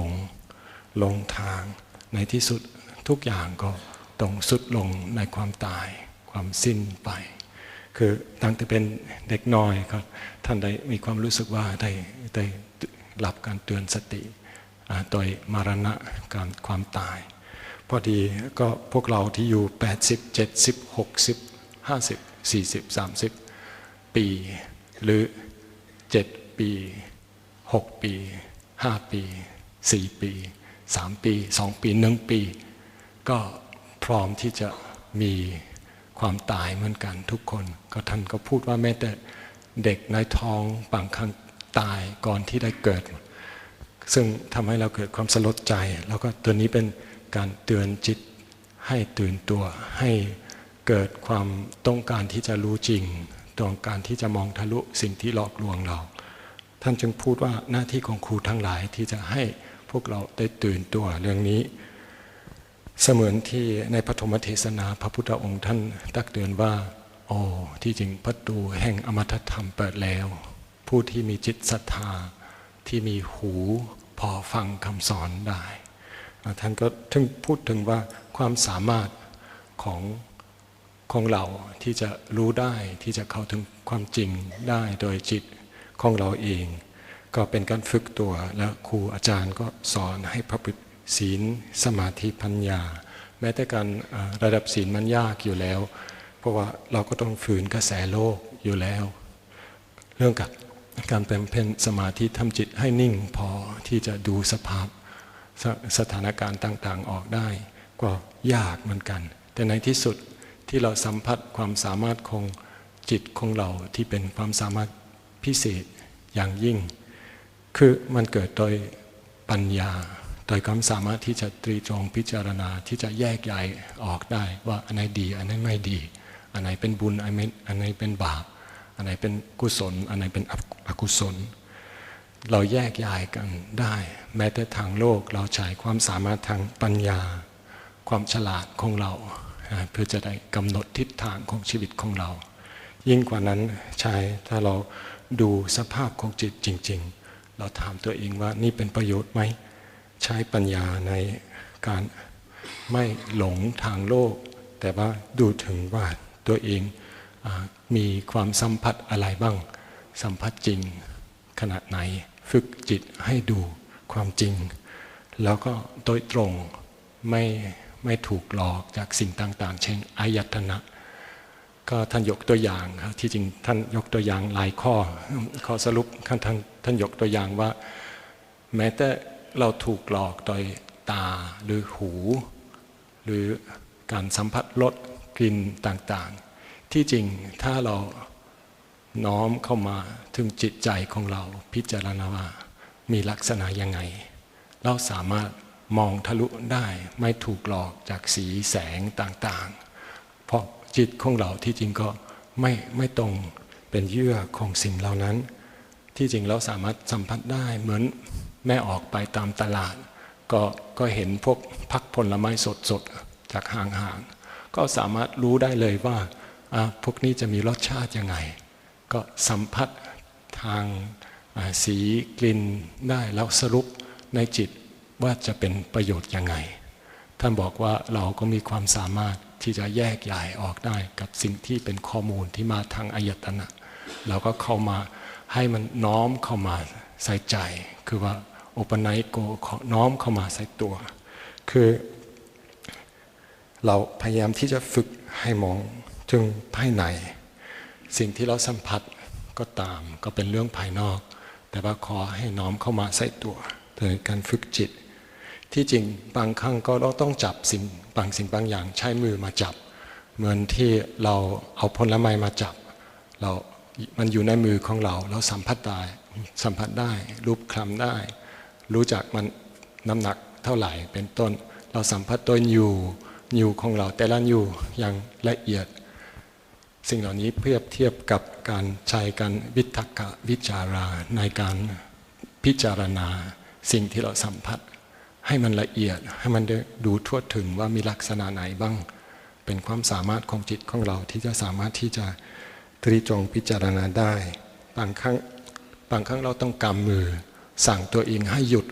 ลงทางในที่สุดทุกอย่างก็ต้องสุดลงในความตายความสิ้นไปคือตั้งแต่เป็นเด็กน้อยก็ท่านได้มีความรู้สึกว่าได้รับการเตือนสติโดยมรณะการความตายพอดีก็พวกเราที่อยู่80 70 60 50 40 30ปีหรือ7ปี6ปี5ปี4ปี3ปี2ปี1ปีก็พร้อมที่จะมีความตายเหมือนกันทุกคนก็ท่านก็พูดว่าแม้แต่เด็กในท้องบางครั้งตายก่อนที่ได้เกิดซึ่งทำให้เราเกิดความสลดใจแล้วก็ตัวนี้เป็นการเตือนจิตให้ตื่นตัวให้เกิดความต้องการที่จะรู้จริงต้องการที่จะมองทะลุสิ่งที่หลอกลวงเราท่านจึงพูดว่าหน้าที่ของครูทั้งหลายที่จะให้พวกเราได้ตื่นตัวเรื่องนี้เสมือนที่ในปฐมเทศนาพระพุทธองค์ท่านตักเตือนว่าที่จริงประตูแห่งอมตะธรรมเปิดแล้วผู้ที่มีจิตศรัทธาที่มีหูพอฟังคำสอนได้ท่านก็ถึงพูดถึงว่าความสามารถของเราที่จะรู้ได้ที่จะเข้าถึงความจริงได้โดยจิตของเราเองก็เป็นการฝึกตัวและครูอาจารย์ก็สอนให้ประพฤติศีลสมาธิปัญญาแม้แต่การระดับศีลมันยากอยู่แล้วเพราะว่าเราก็ต้องฝืนกระแสโลกอยู่แล้วเรื่องการเป็นเพ่งสมาธิทำจิตให้นิ่งพอที่จะดูสภาพสถานการณ์ต่างๆออกได้ก็ยากเหมือนกันแต่ในที่สุดที่เราสัมผัสความสามารถของจิตของเราที่เป็นความสามารถพิเศษอย่างยิ่งคือมันเกิดโดยปัญญาโดยความสามารถที่จะตรีตรองพิจารณาที่จะแยกแยะออกได้ว่าอันไหนดีอันไหนไม่ดีอันไหนเป็นบุญอันไหนเป็นบาปอันไหนเป็นกุศลอันไหนเป็นอกุศลเราแยกแยะกันได้แม้แต่ทางโลกเราใช้ความสามารถทางปัญญาความฉลาดของเราเพื่อจะได้กำหนดทิศทางของชีวิตของเรายิ่งกว่านั้นใช่ถ้าเราดูสภาพของจิตจริงๆ เราถามตัวเองว่านี่เป็นประโยชน์ไหมใช้ปัญญาในการไม่หลงทางโลกแต่ว่าดูถึงว่าตัวเองมีความสัมผัสอะไรบ้างสัมผัสจริงขนาดไหนฝึกจิตให้ดูความจริงแล้วก็โดยตรงไม่ถูกหลอกจากสิ่งต่างๆเช่นอายตนะก็ท่านยกตัวอย่างครับที่จริงท่านยกตัวอย่างหลายข้อสรุปท่านยกตัวอย่างว่าแม้แต่เราถูกหลอกโดยตาหรือหูหรือการสัมผัสรสกลิ่นต่างๆที่จริงถ้าเราน้อมเข้ามาถึงจิตใจของเราพิจารณาว่ามีลักษณะยังไงเราสามารถมองทะลุได้ไม่ถูกหลอกจากสีแสงต่างๆเพราะจิตของเราที่จริงก็ไม่ตรงเป็นเยื่อของสิ่งเหล่านั้นที่จริงเราสามารถสัมผัสได้เหมือนแม่ออกไปตามตลาดก็เห็นพวกผักผลไม้สดๆจากห่างๆก็สามารถรู้ได้เลยว่าพวกนี้จะมีรสชาติยังไงก็สัมผัสทางสีกลิ่นได้แล้วสรุปในจิตว่าจะเป็นประโยชน์ยังไงท่านบอกว่าเราก็มีความสามารถที่จะแยกแยะออกได้กับสิ่งที่เป็นข้อมูลที่มาทางอายตนะเราก็เข้ามาให้มันน้อมเข้ามาใส่ใจคือว่าโอปนัยโกน้อมเข้ามาใส่ตัวคือเราพยายามที่จะฝึกให้มองถึงภายในสิ่งที่เราสัมผัสก็ตามก็เป็นเรื่องภายนอกแต่ว่าขอให้น้อมเข้ามาใส่ตัวโดยการฝึกจิตที่จริงบางครั้งก็เราต้องจับสิ่งบางอย่างใช้มือมาจับเหมือนที่เราเอาผลไม้มาจับมันอยู่ในมือของเราสัมผัสได้รูปคลำได้รู้จักมันน้ำหนักเท่าไหร่เป็นต้นเราสัมผัสตัวอยู่ของเราแต่ละอยู่อย่างละเอียดสิ่งเหล่านี้เทียบกับการใช้การวิตกวิจาราในการพิจารณาสิ่งที่เราสัมผัสให้มันละเอียดให้มันได้ดูทั่วถึงว่ามีลักษณะไหนบ้างเป็นความสามารถของจิตของเราที่จะสามารถที่จะตรีตรองพิจารณาได้บางครั้งเราต้องกำมือสั่งตัวเองให้หยุด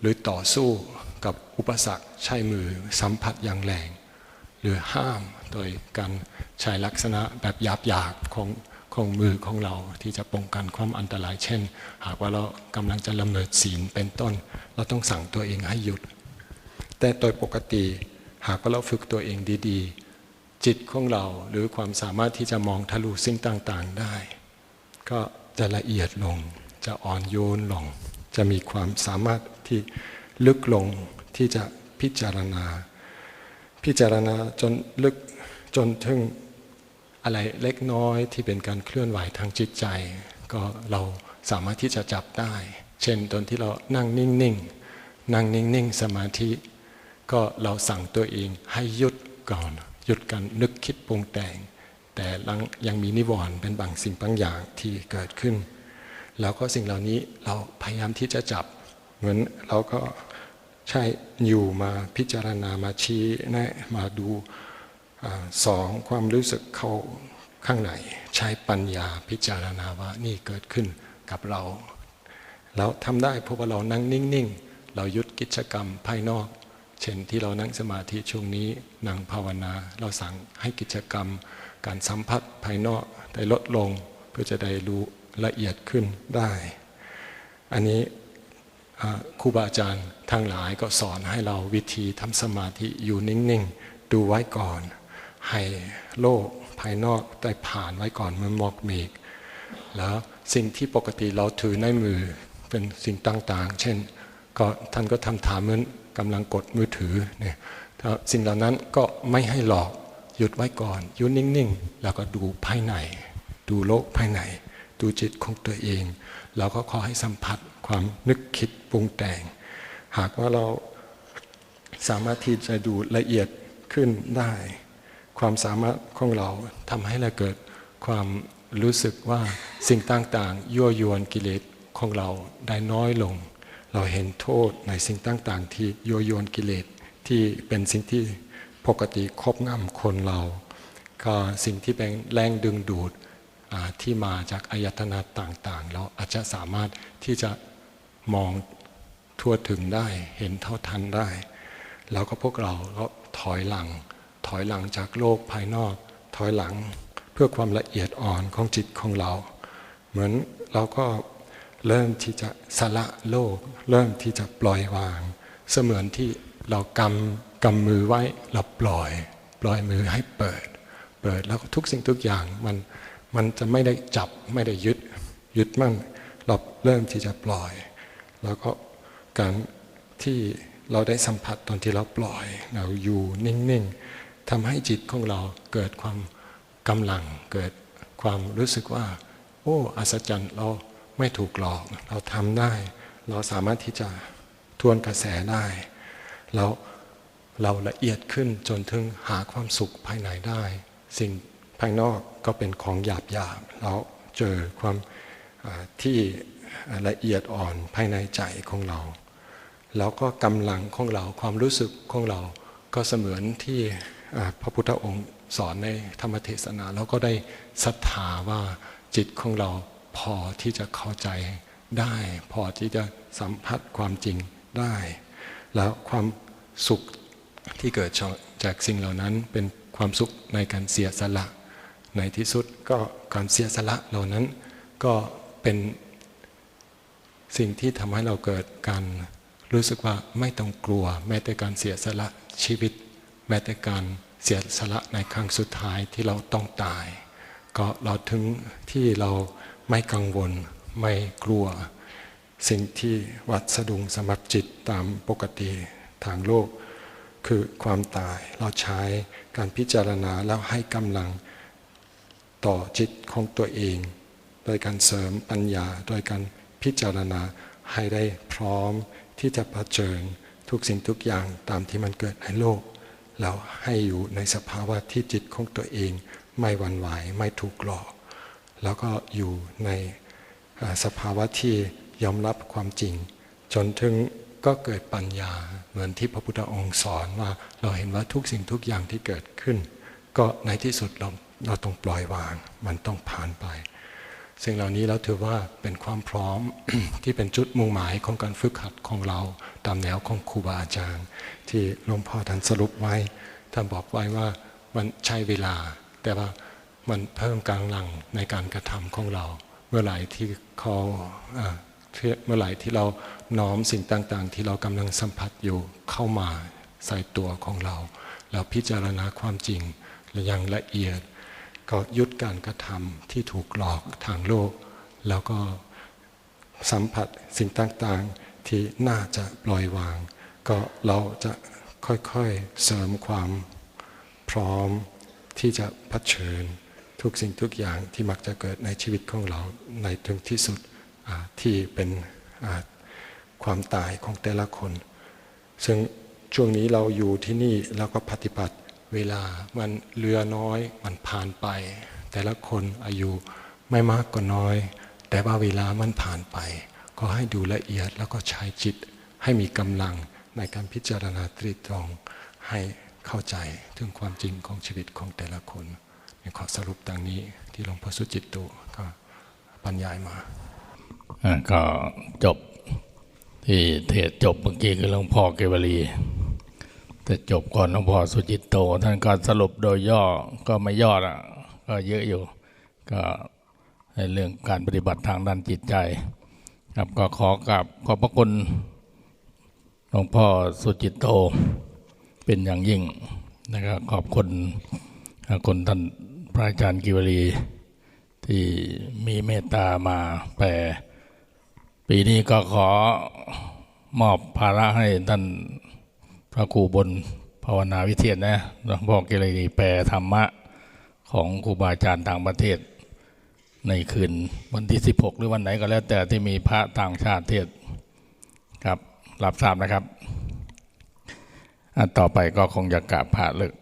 หรือต่อสู้กับอุปสรรคใช้มือสัมผัสอย่างแรงหรือห้ามโดยการใช้ลักษณะแบบหยาบของมือของเราที่จะป้องกันความอันตรายเช่นหากว่าเรากำลังจะละเมิดศีลเป็นต้นเราต้องสั่งตัวเองให้หยุดแต่โดยปกติหากว่าเราฝึกตัวเองดีๆจิตของเราหรือความสามารถที่จะมองทะลุสิ่งต่างๆได้ก็จะละเอียดลงจะอ่อนโยนลงจะมีความสามารถที่ลึกลงที่จะพิจารณาจนลึกจนถึงอะไรเล็กน้อยที่เป็นการเคลื่อนไหวทางจิตใจก็เราสามารถที่จะจับได้เช่นตอนที่เรานั่งนิ่งสมาธิก็เราสั่งตัวเองให้หยุดก่อนหยุดการนึกคิดปรุงแต่งแต่ยังมีนิวรณ์เป็นบางสิ่งบางอย่างที่เกิดขึ้นแล้วก็สิ่งเหล่านี้เราพยายามที่จะจับเหมือนเราก็ใช้อยู่มาพิจารณามาชี้แนะมาดูสองความรู้สึกเข้าข้างในใช้ปัญญาพิจารณาว่านี่เกิดขึ้นกับเราแล้วทำได้เพราะว่าเรานั่งนิ่งๆเราหยุดกิจกรรมภายนอกเช่นที่เรานั่งสมาธิช่วงนี้นั่งภาวนาเราสั่งให้กิจกรรมการสัมผัสภายนอกได้ลดลงเพื่อจะได้รู้ละเอียดขึ้นได้อันนี้ครูบาอาจารย์ทั้งหลายก็สอนให้เราวิธีทำสมาธิอยู่นิ่งๆดูไว้ก่อนให้โลกภายนอกได้ผ่านไว้ก่อนเหมือนหมอกเมฆแล้วสิ่งที่ปกติเราถือในมือเป็นสิ่งต่างๆเช่นก็ท่านก็ทำถามเหมือนกำลังกดมือถือเนี่ยสิ่งเหล่านั้นก็ไม่ให้หลอกหยุดไว้ก่อนอยู่นิ่งๆแล้วก็ดูภายในดูโลกภายในดูจิตของตัวเองเราก็ขอให้สัมผัสความนึกคิดปรุงแต่งหากว่าเราสามารถที่จะดูละเอียดขึ้นได้ความสามารถของเราทำให้เราเกิดความรู้สึกว่าสิ่งต่างๆยั่วยวนกิเลสของเราได้น้อยลงเราเห็นโทษในสิ่งต่างๆที่ยั่วยวนกิเลสที่เป็นสิ่งที่ปกติครอบงำคนเราก็สิ่งที่เป็นแรงดึงดูดที่มาจากอายตนะต่างๆเราอาจจะสามารถที่จะ มองทั่วถึงได้เห็นเท่าทันได้แล้วก็พวกเราก็ถอยหลังจากโลกภายนอกถอยหลังเพื่อความละเอียดอ่อนของจิตของเราเหมือนเราก็เริ่มที่จะสละโลกเริ่มที่จะปล่อยวางเสมือนที่เรากำมือไว้เราปล่อยมือให้เปิดแล้วทุกสิ่งทุกอย่างมันจะไม่ได้จับไม่ได้ยึดมั่นเราเริ่มที่จะปล่อยแล้วก็การที่เราได้สัมผัสตอนที่เราปล่อยเราอยู่นิ่งๆทำให้จิตของเราเกิดความกำลังเกิดความรู้สึกว่าโอ้อัศจรรย์เราไม่ถูกหลอกเราทำได้เราสามารถที่จะทวนกระแสได้แล้วเราละเอียดขึ้นจนถึงหาความสุขภายในได้สิ่งภายนอกก็เป็นของหยาบแล้วเจอความที่ละเอียดอ่อนภายในใจของเราแล้วก็กำลังของเราความรู้สึกของเราก็เสมือนที่พระพุทธองค์สอนในธรรมเทศนาแล้วก็ได้ศรัทธาว่าจิตของเราพอที่จะเข้าใจได้พอที่จะสัมผัสความจริงได้แล้วความสุขที่เกิดจากสิ่งเหล่านั้นเป็นความสุขในการเสียสละในที่สุดก็การเสียสละเหล่านั้นก็เป็นสิ่งที่ทำให้เราเกิดการรู้สึกว่าไม่ต้องกลัวแม้แต่การเสียสละชีวิตแม้แต่การเสียสละในครั้งสุดท้ายที่เราต้องตายก็เราถึงที่เราไม่กังวลไม่กลัวสิ่งที่วัดสะดุงสำหรับจิตตามปกติทางโลกคือความตายเราใช้การพิจารณาแล้วให้กำลังต่อจิตของตัวเองโดยการเสริมปัญญาโดยการพิจารณาให้ได้พร้อมที่จะเผชิญทุกสิ่งทุกอย่างตามที่มันเกิดในโลกแล้วให้อยู่ในสภาวะที่จิตของตัวเองไม่หวั่นไหวไม่ถูกหลอกแล้วก็อยู่ในสภาวะที่ยอมรับความจริงจนถึงก็เกิดปัญญาเหมือนที่พระพุทธองค์สอนว่าเราเห็นว่าทุกสิ่งทุกอย่างที่เกิดขึ้นก็ในที่สุดเราต้องปล่อยวางมันต้องผ่านไปสิ่งเหล่านี้เราถือว่าเป็นความพร้อม ที่เป็นจุดมุ่งหมายของการฝึกหัดของเราตามแนวของครูบาอาจารย์ที่หลวงพ่อท่านสรุปไว้ท่านบอกไว้ว่ามันใช้เวลาแต่ว่ามันเพิ่มกำลังในการกระทำของเราเมื่อไหร่ที่เราน้อมสิ่งต่างๆที่เรากำลังสัมผัสอยู่เข้ามาใส่ตัวของเราแล้วพิจารณาความจริงและอย่างละเอียดก็ยุดการกระทำที่ถูกหลอกทางโลกแล้วก็สัมผัสสิ่งต่างๆที่น่าจะปล่อยวางก็เราจะค่อยๆเสริมความพร้อมที่จะเผชิญทุกสิ่งทุกอย่างที่มักจะเกิดในชีวิตของเราในถึงที่สุดที่เป็นความตายของแต่ละคนซึ่งช่วงนี้เราอยู่ที่นี่แล้วก็ปฏิบัติเวลามันเหลือน้อยมันผ่านไปแต่ละคนอายุไม่มากก็น้อยแต่ว่าเวลามันผ่านไปก็ให้ดูละเอียดแล้วก็ใช้จิตให้มีกำลังในการพิจารณาตรีตรองให้เข้าใจถึงความจริงของชีวิตของแต่ละคนขอสรุปดังนี้ที่หลวงพ่อสุจิตโตก็บรรยายมาก็จบที่เทศจบเมื่อกี้คือหลวงพ่อเกวลีแต่จบก่อนหลวงพ่อสุจิตโตท่านก็สรุปโดยย่อก็ไม่ย่อละก็เยอะอยู่ก็ในเรื่องการปฏิบัติทางด้านจิตใจครับก็ขอบพระคุณหลวงพ่อสุจิตโตเป็นอย่างยิ่งนะครับขอบคุณท่านพระอาจารย์กิวลีที่มีเมตตามาแปลปีนี้ก็ขอมอบภาระให้ท่านพระครูบนภาวนาวิเทศนะหลวงพ่อกิวลีแปลธรรมะของครูบาอาจารย์ต่างประเทศในคืนวันที่16หรือวันไหนก็แล้วแต่ที่มีพระต่างชาติเทศครับรับทราบนะครับต่อไปก็คงจะกราบพระเลิก